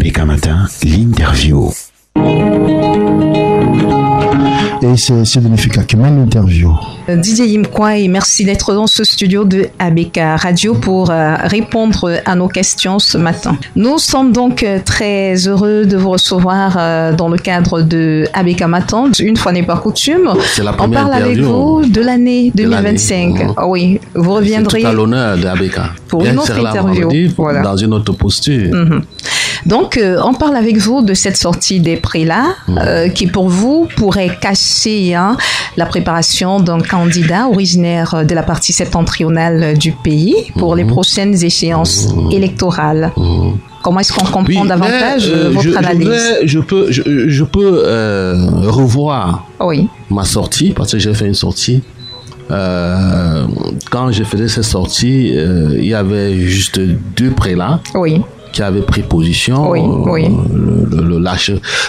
ABK Matin, l'interview. Et c'est Bénéfica qui mène l'interview. Didier Yimkwai, merci d'être dans ce studio de ABK Radio pour répondre à nos questions ce matin. Nous sommes donc très heureux de vous recevoir dans le cadre de ABK Matin. Une fois n'est pas coutume, on parle avec vous de l'année 2025. Ah oui, vous reviendrez. C'est tout à l'honneur de ABK. Pour une autre interview. Voilà. Dans une autre posture. Donc, on parle avec vous de cette sortie des prélats qui, pour vous, pourrait cacher la préparation d'un candidat originaire de la partie septentrionale du pays pour les prochaines échéances électorales. Comment est-ce qu'on comprend davantage votre analyse? Je peux revoir ma sortie, parce que j'ai fait une sortie. Quand je faisais cette sortie, il y avait juste 2 prélats. Qui avait pris position,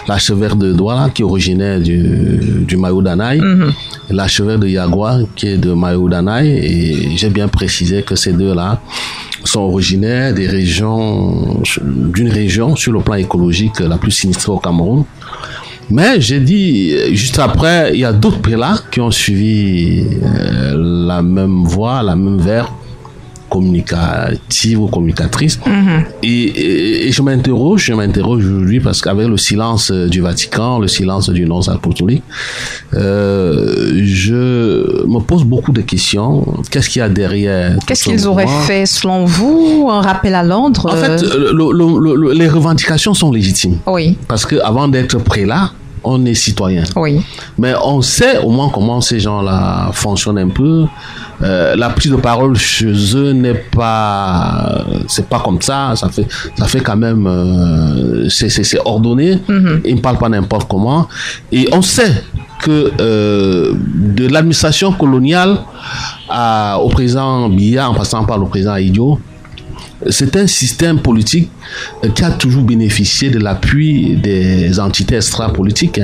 l'archevêque de Douala qui est originaire du Mayo-Danaï, l'archevêque de Yagua qui est de Mayo-Danaï, et j'ai bien précisé que ces deux-là sont originaires d'une région sur le plan écologique la plus sinistrée au Cameroun. Mais j'ai dit, juste après, il y a d'autres prélats qui ont suivi la même voie, la même verve communicative ou communicatrice. Et je m'interroge aujourd'hui parce qu'avec le silence du Vatican, le silence du nonce apostolique, je me pose beaucoup de questions. Qu'est-ce qu'il y a derrière? Qu'est-ce qu'ils auraient fait selon vous? Un rappel à l'ordre? En fait, les revendications sont légitimes. Parce qu'avant d'être prélat, on est citoyen. Mais on sait au moins comment ces gens-là fonctionnent un peu. La prise de parole chez eux c'est pas comme ça. Ça fait quand même, c'est ordonné. Ils ne parlent pas n'importe comment. Et on sait que de l'administration coloniale au président Biya, en passant par le président Idio, c'est un système politique qui a toujours bénéficié de l'appui des entités extra-politiques,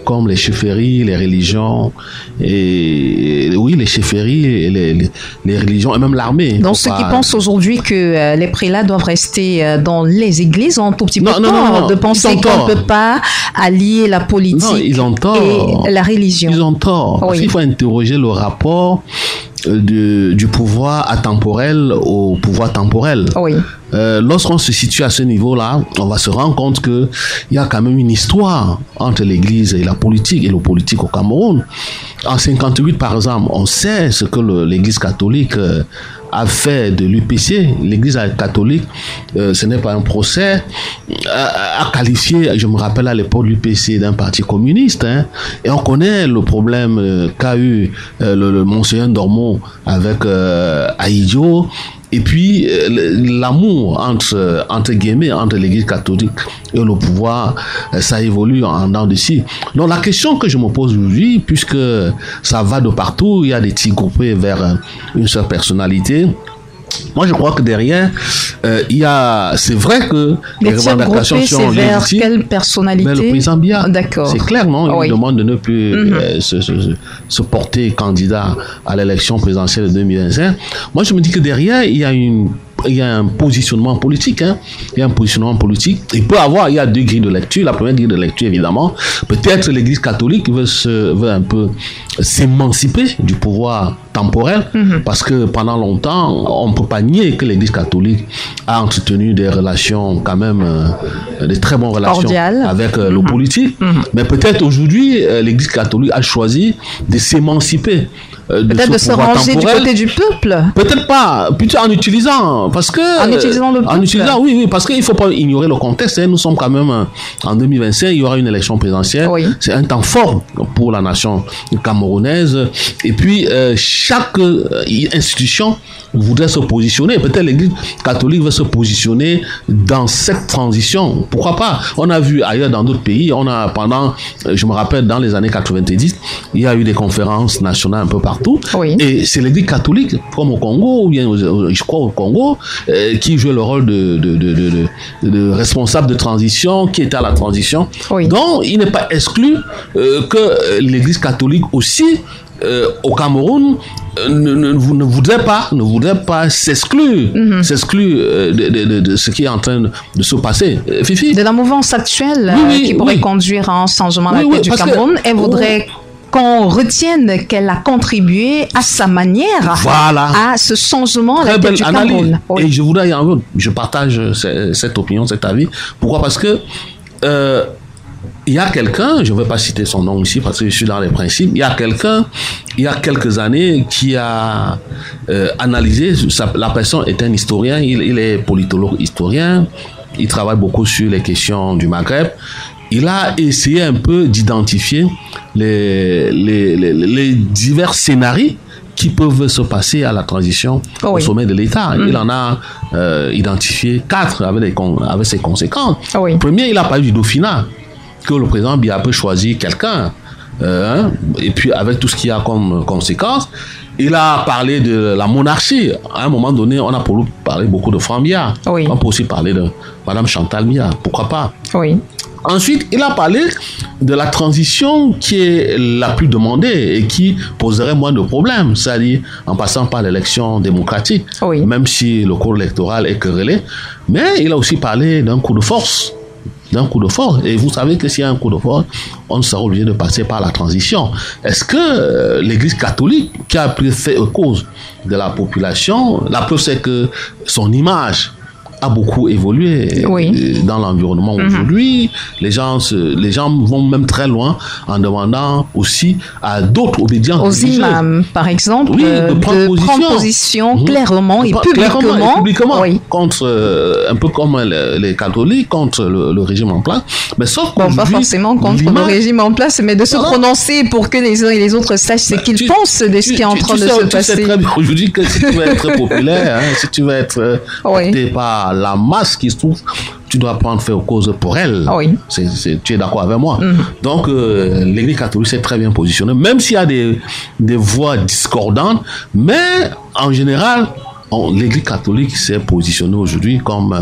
comme les chefferies, les religions, et les chefferies, les religions, et même l'armée. Donc ceux qui pensent aujourd'hui que les prélats doivent rester dans les églises ont un tout petit peu tort de penser qu'on ne peut pas allier la politique et la religion. Ils ont tort. Parce qu'il faut interroger le rapport du pouvoir atemporel au pouvoir temporel. Lorsqu'on se situe à ce niveau-là, on va se rendre compte qu'il y a quand même une histoire entre l'Église et la politique, et le politique au Cameroun. En 58, par exemple, on sait ce que l'Église catholique a fait de l'UPC. L'Église catholique, ce n'est pas un procès, a qualifié, je me rappelle à l'époque, l'UPC d'un parti communiste. Et on connaît le problème qu'a eu le Monseigneur Dormont avec Aïdjo. Et puis, l'amour entre guillemets, entre l'Église catholique et le pouvoir, ça évolue en dents de scie. Donc, la question que je me pose aujourd'hui, puisque ça va de partout, il y a des petits groupés vers une seule personnalité. Moi, je crois que derrière, c'est vrai que les revendications sont légitimes. Quelle personnalité? Mais le président Biya. D'accord. C'est clair, non? Il demande de ne plus se porter candidat à l'élection présidentielle de 2025. Moi, je me dis que derrière, il y a un positionnement politique. Il y a un positionnement politique. Il y a 2 grilles de lecture. La première grille de lecture, évidemment, peut-être l'Église catholique veut un peu s'émanciper du pouvoir temporel, parce que pendant longtemps, on ne peut pas nier que l'Église catholique a entretenu des relations quand même, des très bonnes relations cordiales avec le politique. Mais peut-être aujourd'hui, l'Église catholique a choisi de s'émanciper. Peut-être de se ranger du côté du peuple. Peut-être pas, plutôt en utilisant, parce que... En utilisant le peuple. Oui, parce qu'il ne faut pas ignorer le contexte. Nous sommes quand même en 2025, il y aura une élection présidentielle. C'est un temps fort pour la nation camerounaise. Et puis, chaque institution voudrait se positionner. Peut-être l'Église catholique veut se positionner dans cette transition. Pourquoi pas? On a vu ailleurs dans d'autres pays, je me rappelle, dans les années 90, il y a eu des conférences nationales un peu partout. Et c'est l'Église catholique, comme au Congo, ou bien je crois au Congo, qui jouait le rôle de responsable de transition, qui était à la transition. Donc, il n'est pas exclu que l'Église catholique aussi au Cameroun ne voudrait pas s'exclure de ce qui est en train de se passer. Fifi, de la mouvance actuelle qui pourrait conduire à un changement à la tête du Cameroun, elle voudrait qu'on retienne qu'elle a contribué à sa manière à ce changement à la tête du Cameroun. Et je partage cette opinion, cet avis. Pourquoi? Parce que il y a quelqu'un, je ne vais pas citer son nom ici parce que je suis dans les principes, il y a quelqu'un, il y a quelques années, qui a analysé, la personne est un historien, il est politologue historien, il travaille beaucoup sur les questions du Maghreb. Il a essayé un peu d'identifier les divers scénarios qui peuvent se passer à la transition au sommet de l'État. Il en a identifié 4 avec ses conséquences. Premier, il a parlé du Dauphinat, que le président Biya peut choisir quelqu'un, et puis avec tout ce qu'il y a comme conséquence. Il a parlé de la monarchie. À un moment donné, on a parlé beaucoup de Franck Biya. On peut aussi parler de Madame Chantal Biya. Pourquoi pas? Ensuite, il a parlé de la transition qui est la plus demandée et qui poserait moins de problèmes, c'est-à-dire en passant par l'élection démocratique, même si le cours électoral est querellé. Mais il a aussi parlé d'un coup de force. Et vous savez que s'il y a un coup de force, on sera obligé de passer par la transition. Est-ce que l'Église catholique, qui a fait cause de la population, la preuve c'est que son image a beaucoup évolué dans l'environnement aujourd'hui. Les gens vont même très loin en demandant aussi à d'autres obédiences aux imams, par exemple, de prendre position clairement et publiquement contre, un peu comme les catholiques, contre le régime en place. Mais sauf pas forcément contre le régime en place, mais de se prononcer pour que les uns et les autres sachent ce qu'ils pensent de ce qui est en train de se passer. Tu sais très bien aujourd'hui que si tu veux être populaire, si tu veux être porté par la masse qui se trouve, tu dois prendre faire cause pour elle. Tu es d'accord avec moi? Donc, l'Église catholique s'est très bien positionnée, même s'il y a des voix discordantes, mais en général, l'Église catholique s'est positionnée aujourd'hui comme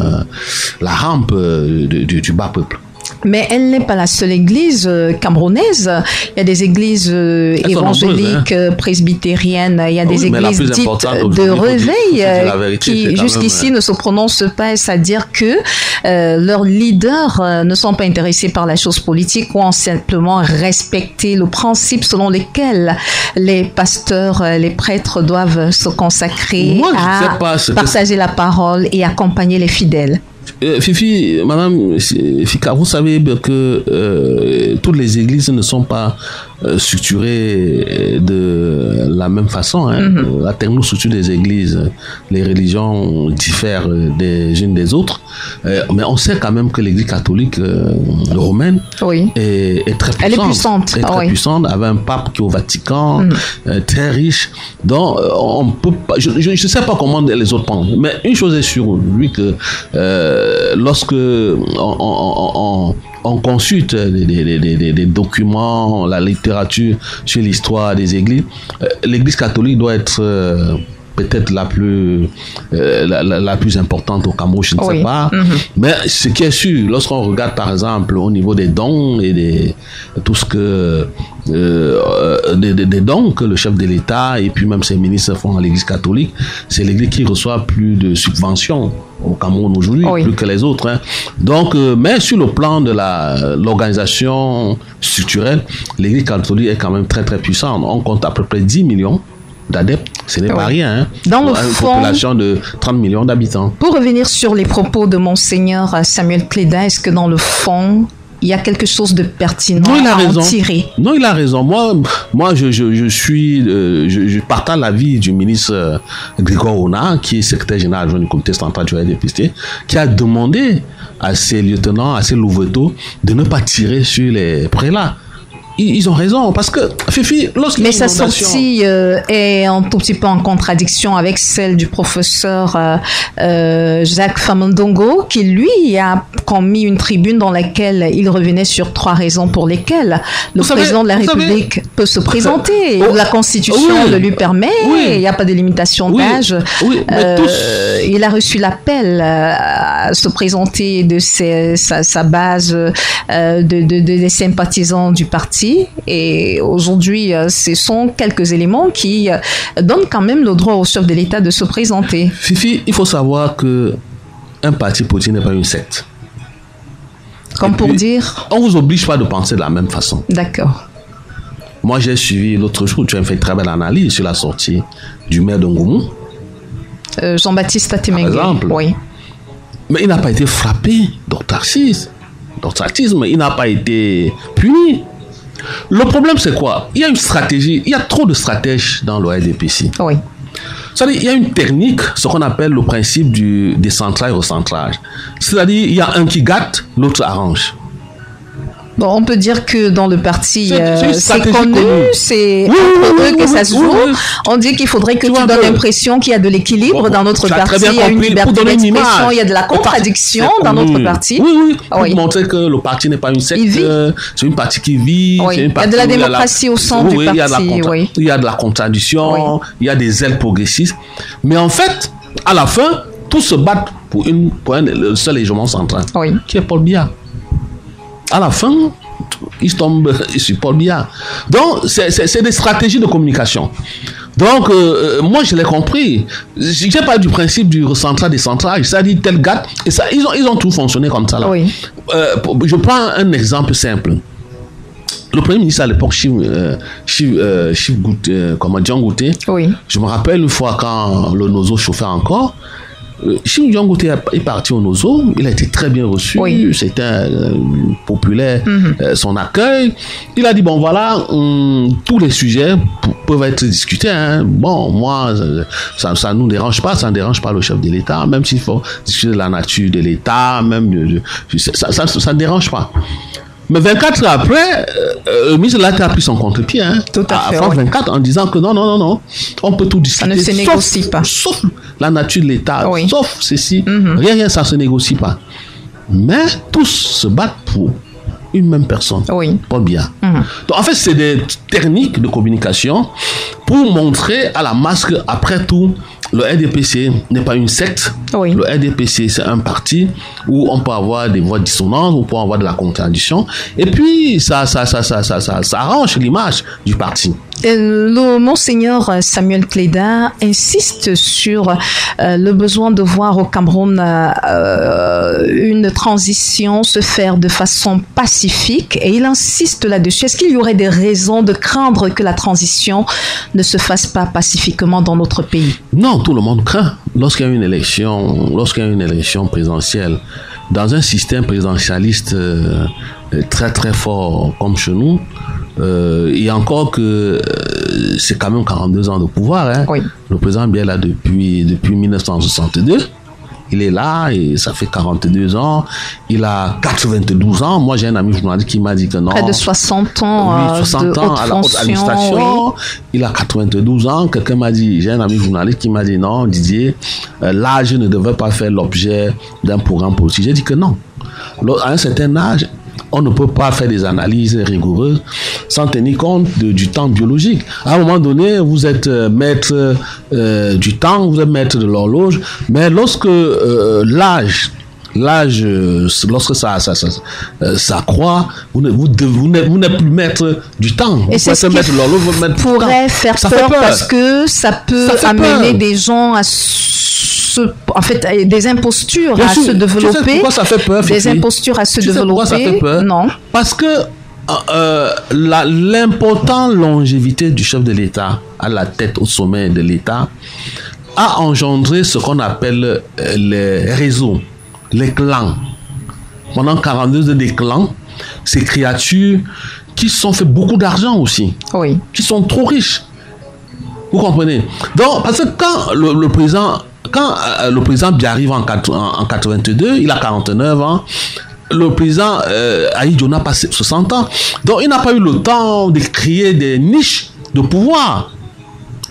la rampe du bas peuple. Mais elle n'est pas la seule église camerounaise. Il y a des églises évangéliques, presbytériennes, il y a des églises dites de réveil qui jusqu'ici ne se prononcent pas, c'est-à-dire que leurs leaders ne sont pas intéressés par la chose politique ou ont simplement respecté le principe selon lequel les pasteurs, les prêtres doivent se consacrer à partager la parole et accompagner les fidèles. Fifi, Madame Fika, vous savez que toutes les églises ne sont pas structurées de la même façon. La technostructure des églises, les religions diffèrent des unes des autres. Mais on sait quand même que l'église catholique romaine est très puissante. Elle est puissante. Très puissante, avec un pape qui est au Vatican, très riche. Donc, on peut pas, je ne sais pas comment les autres pensent, mais une chose est sûre, lui, que lorsque on consulte des documents, la littérature sur l'histoire des églises, l'église catholique doit être peut-être la plus importante au Cameroun, je ne sais pas. Mais ce qui est sûr, lorsqu'on regarde par exemple au niveau des dons et tout ce que des dons que le chef de l'État et puis même ses ministres font à l'église catholique, c'est l'église qui reçoit plus de subventions au Cameroun aujourd'hui, plus que les autres. Donc, mais sur le plan de l'organisation structurelle, l'église catholique est quand même très très puissante. On compte à peu près 10 millions d'adeptes, ce n'est pas rien, dans le une fond, population de 30 millions d'habitants. Pour revenir sur les propos de Monseigneur Samuel Cléda, est-ce que dans le fond, il y a quelque chose de pertinent à en tirer? Non, il a raison. Moi, je partage l'avis du ministre Grégoire Ona, qui est secrétaire général du comité central du RDPC, qui a demandé à ses lieutenants, à ses louveteaux, de ne pas tirer sur les prélats. Ils ont raison, parce que, Fifi, mais sa sortie est un tout petit peu en contradiction avec celle du professeur Jacques Famondongo, qui lui a commis une tribune dans laquelle il revenait sur 3 raisons pour lesquelles le président de la République peut se présenter. La Constitution le lui permet, il n'y a pas de limitation d'âge. Il a reçu l'appel se présenter de sa base des sympathisants du parti. Et aujourd'hui, ce sont quelques éléments qui donnent quand même le droit au chef de l'État de se présenter. Fifi, il faut savoir que un parti politique n'est pas une secte. Comme pour dire... On ne vous oblige pas de penser de la même façon. D'accord. Moi, j'ai suivi l'autre jour, tu as fait une très belle analyse sur la sortie du maire de Ngoumou. Jean-Baptiste Atemengue. Par exemple. Oui. Mais il n'a pas été frappé d'ostracisme. Il n'a pas été puni. Le problème, c'est quoi? Il y a une stratégie, il y a trop de stratèges dans le RDPC. Oui. C'est-à-dire, il y a une technique, ce qu'on appelle le principe du décentrage-recentrage. C'est-à-dire, il y a un qui gâte, l'autre arrange. Bon, on peut dire que dans le parti, c'est connu, c'est entre eux que ça se joue. On dit qu'il faudrait que tu donnes l'impression qu'il y a de l'équilibre dans notre parti, il y a une liberté d'expression, il y a de la contradiction dans notre parti. Oui, pour montrer que le parti n'est pas une secte, c'est une parti qui vit. Oui. Il y a de la démocratie au sein du parti. Il y a de la contradiction, il y a des ailes progressistes. Mais en fait, à la fin, tous se battent pour un seul hégémon central, qui est Paul Biya. À la fin, ils tombent sur Paul Biya. Donc, c'est des stratégies de communication. Donc, moi, je l'ai compris. J'ai pas du principe du recentrage-décentrage. C'est-à-dire, tel gars, et ça, ils ont tout fonctionné comme ça. Là. Oui. Je prends un exemple simple. Le Premier ministre à l'époque, John Gouté, je me rappelle une fois quand le Nozo chauffait encore, Chim John-Gouté est parti au Nozo, il a été très bien reçu, c'était populaire son accueil. Il a dit bon voilà, tous les sujets peuvent être discutés. Hein. Bon, moi, ça nous dérange pas, ça ne dérange pas le chef de l'État, même s'il faut discuter de la nature de l'État, même ça ne dérange pas. Mais 24 heures après, le ministre de l'État a pris son contre-pied. Hein, tout à fait. France 24 en disant que non, on peut tout discuter. Ça ne se négocie pas. Sauf la nature de l'État, sauf ceci. Rien, ça ne se négocie pas. Mais tous se battent pour une même personne. Paul Biya. Donc en fait, c'est des techniques de communication pour montrer à la masse qu'après tout, le RDPC n'est pas une secte. Le RDPC, c'est un parti où on peut avoir des voix dissonantes, on peut avoir de la contradiction. Et puis, ça arrange l'image du parti. Le Monseigneur Samuel Cléda insiste sur le besoin de voir au Cameroun une transition se faire de façon pacifique et il insiste là-dessus. Est-ce qu'il y aurait des raisons de craindre que la transition ne se fasse pas pacifiquement dans notre pays? Non, tout le monde craint. Lorsqu'il y a une élection présidentielle, dans un système présidentialiste très très fort comme chez nous, et encore que c'est quand même 42 ans de pouvoir. Hein. Le président Biya est là depuis 1962. Il est là et ça fait 42 ans. Il a 92 ans. Moi, j'ai un ami journaliste qui m'a dit que non. Près de 60 ans. 60 ans à la haute administration. Il a 92 ans. Quelqu'un m'a dit, j'ai un ami journaliste qui m'a dit non, Didier, l'âge ne devrait pas faire l'objet d'un programme politique. J'ai dit que non. À un certain âge, on ne peut pas faire des analyses rigoureuses sans tenir compte du temps biologique. À un moment donné, vous êtes maître du temps, vous êtes maître de l'horloge, mais lorsque l'âge, lorsque ça croît, vous n'êtes plus maître du temps. Et c'est ce qui pourrait faire peur parce que ça peut amener des gens à des impostures à se développer. Tu sais pourquoi ça fait peur, des impostures à se développer. Pourquoi ça fait peur? Non. Parce que l'importante longévité du chef de l'État à la tête au sommet de l'État a engendré ce qu'on appelle les réseaux, les clans. Pendant 42 ans, des clans, ces créatures qui se sont fait beaucoup d'argent aussi, qui sont trop riches. Vous comprenez? Donc, parce que quand le président Biya arrive en 82, il a 49 ans. Le président Aïe Djona a passé 60 ans. Donc, il n'a pas eu le temps de créer des niches de pouvoir.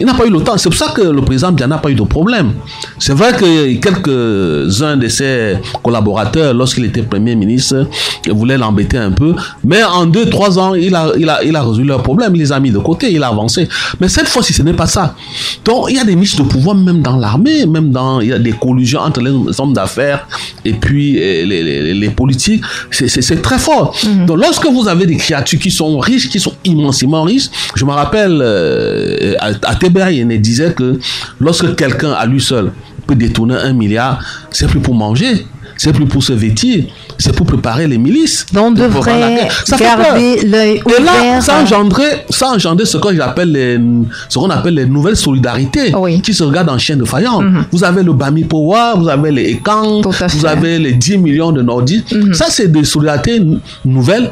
Il n'a pas eu le temps. C'est pour ça que le président Biya n'a pas eu de problème. C'est vrai que quelques-uns de ses collaborateurs, lorsqu'il était Premier ministre, voulaient l'embêter un peu. Mais en 2-3 ans, il a résolu leurs problèmes. Il les a mis de côté, il a avancé. Mais cette fois-ci, ce n'est pas ça. Donc, il y a des niches de pouvoir même dans l'armée, il y a des collusions entre les hommes d'affaires et puis les politiques. C'est très fort. Donc, lorsque vous avez des créatures qui sont riches, qui sont immensément riches, je me rappelle, à TBA, il disait que lorsque quelqu'un à lui seul peut détourner 1 milliard, c'est plus pour manger, c'est plus pour se vêtir, c'est pour préparer les milices. Donc on devrait garder l'œil ouvert. Et là, ça a engendré ce qu'on appelle les nouvelles solidarités qui se regardent en chien de faïence. Vous avez le Bami Power, vous avez les Ekang, vous avez les 10 millions de Nordistes. Ça, c'est des solidarités nouvelles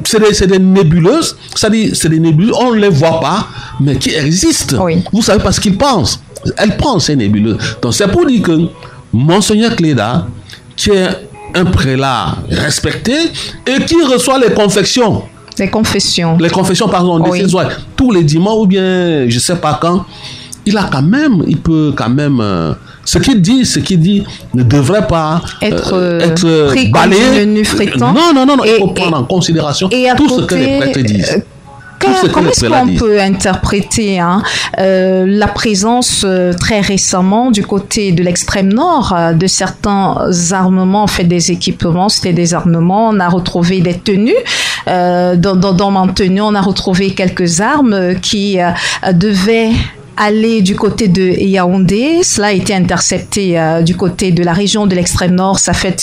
c'est des nébuleuses, c'est-à-dire c'est des nébuleuses, on ne les voit pas, mais qui existent. Vous savez pas ce qu'ils pensent. Elles pensent ces nébuleuses. Donc c'est pour dire que Monseigneur Cléda, qui est un prélat respecté et qui reçoit les confessions. Les confessions, pardon, de ses oies, tous les dimanches ou bien je sais pas quand, il peut quand même ce qu'il dit ne devrait pas être pris balayé. Non, il faut prendre en considération tout ce que les prêtres disent. Comment est-ce qu'on peut interpréter la présence très récemment du côté de l'extrême nord de certains armements, des équipements, c'était des armements, on a retrouvé des tenues, dans ma tenue on a retrouvé quelques armes qui devaient aller du côté de Yaoundé. Cela a été intercepté du côté de la région de l'extrême nord. Ça fait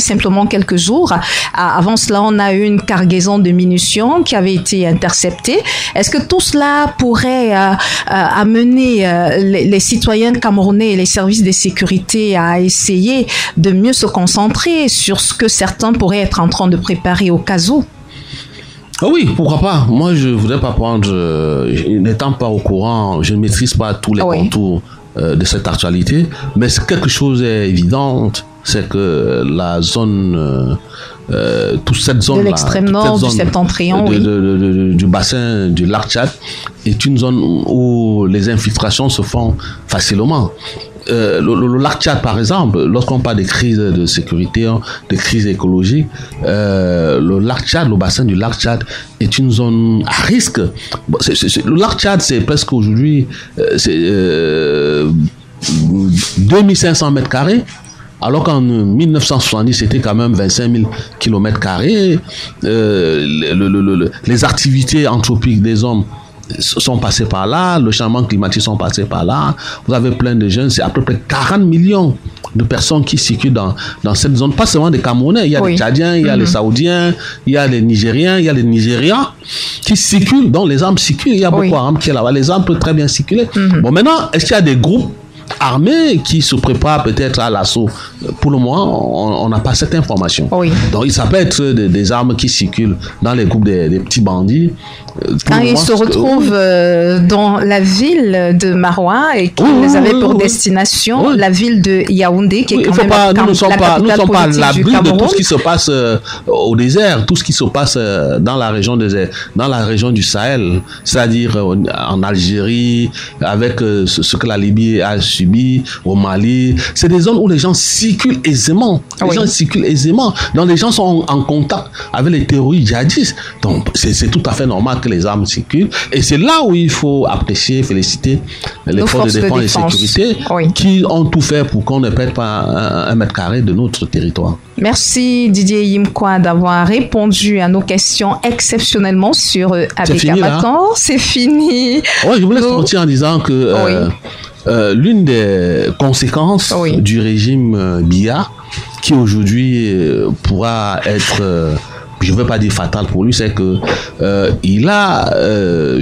simplement quelques jours. Avant cela, on a eu une cargaison de munitions qui avait été interceptée. Est-ce que tout cela pourrait amener les citoyens camerounais et les services de sécurité à essayer de mieux se concentrer sur ce que certains pourraient être en train de préparer au cas où? Ah oui, pourquoi pas. Moi, je ne voudrais pas prendre, n'étant pas au courant, je ne maîtrise pas tous les contours de cette actualité, mais quelque chose est évident, c'est que la zone, toute cette zone-là, de l'extrême nord, du septentrion, du bassin du lac Tchad, est une zone où les infiltrations se font facilement. Le lac Tchad, par exemple, lorsqu'on parle des crises de sécurité, des crises écologiques, le lac Tchad, le bassin du lac Tchad est une zone à risque. Le lac Tchad, c'est presque aujourd'hui 2500 mètres carrés. Alors qu'en 1970, c'était quand même 25 000 km². Les activités anthropiques des hommes sont passés par là, le changement climatique sont passés par là. Vous avez plein de jeunes, c'est à peu près 40 millions de personnes qui circulent dans cette zone, pas seulement des Camerounais, il y a des Tchadiens, il y a les Saoudiens, il y a les Nigériens, il y a les Nigérians qui circulent, donc les armes circulent, il y a beaucoup d'armes qui est là-bas, les armes peuvent très bien circuler. Bon, maintenant, est-ce qu'il y a des groupes armés qui se préparent peut-être à l'assaut? Pour le moment, on n'a pas cette information. Donc, ça peut être des armes qui circulent dans les groupes des petits bandits. Quand ils se retrouvent dans la ville de Maroua et qu'ils avaient pour destination la ville de Yaoundé, qui est quand même nous ne sommes pas à l'abri de tout ce qui se passe au désert, tout ce qui se passe dans la région du Sahel, c'est-à-dire en Algérie, avec ce que la Libye a subi, au Mali. C'est des zones où les gens circulent aisément. Les gens circulent aisément. Donc les gens sont en contact avec les terroristes djihadistes. Donc c'est tout à fait normal que les armes circulent. Et c'est là où il faut apprécier, féliciter les forces de défense et de sécurité qui ont tout fait pour qu'on ne perde pas un mètre carré de notre territoire. Merci Didier Yimkwa d'avoir répondu à nos questions exceptionnellement sur ABK Matin. C'est fini. Je voulais sortir en disant que l'une des conséquences du régime Biya, qui aujourd'hui pourra être, je ne veux pas dire fatal pour lui, c'est que il a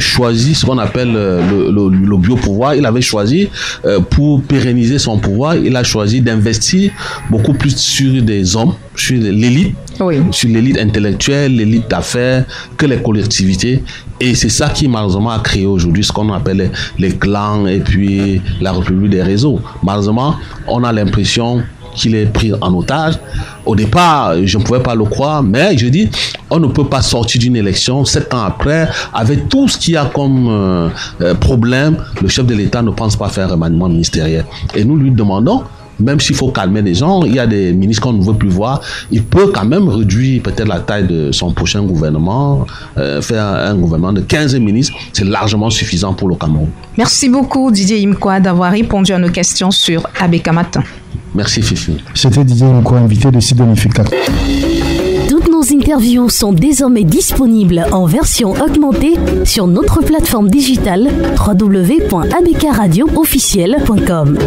choisi ce qu'on appelle le biopouvoir. Il avait choisi, pour pérenniser son pouvoir, il a choisi d'investir beaucoup plus sur des hommes, sur l'élite, sur l'élite intellectuelle, l'élite d'affaires, que les collectivités. Et c'est ça qui malheureusement a créé aujourd'hui ce qu'on appelle les clans et puis la république des réseaux. Malheureusement, on a l'impression qu'il est pris en otage. Au départ, je ne pouvais pas le croire, mais je dis, on ne peut pas sortir d'une élection 7 ans après, avec tout ce qu'il y a comme problème. Le chef de l'État ne pense pas faire un remaniement ministériel. Et nous lui demandons, même s'il faut calmer les gens, il y a des ministres qu'on ne veut plus voir, il peut quand même réduire peut-être la taille de son prochain gouvernement, faire un gouvernement de 15 ministres, c'est largement suffisant pour le Cameroun. Merci beaucoup Didier Imkwa d'avoir répondu à nos questions sur ABK Matin. Merci Fifi. C'était Didier Imkwa, invité de Sidonifica. Toutes nos interviews sont désormais disponibles en version augmentée sur notre plateforme digitale www.abkradioofficiel.com.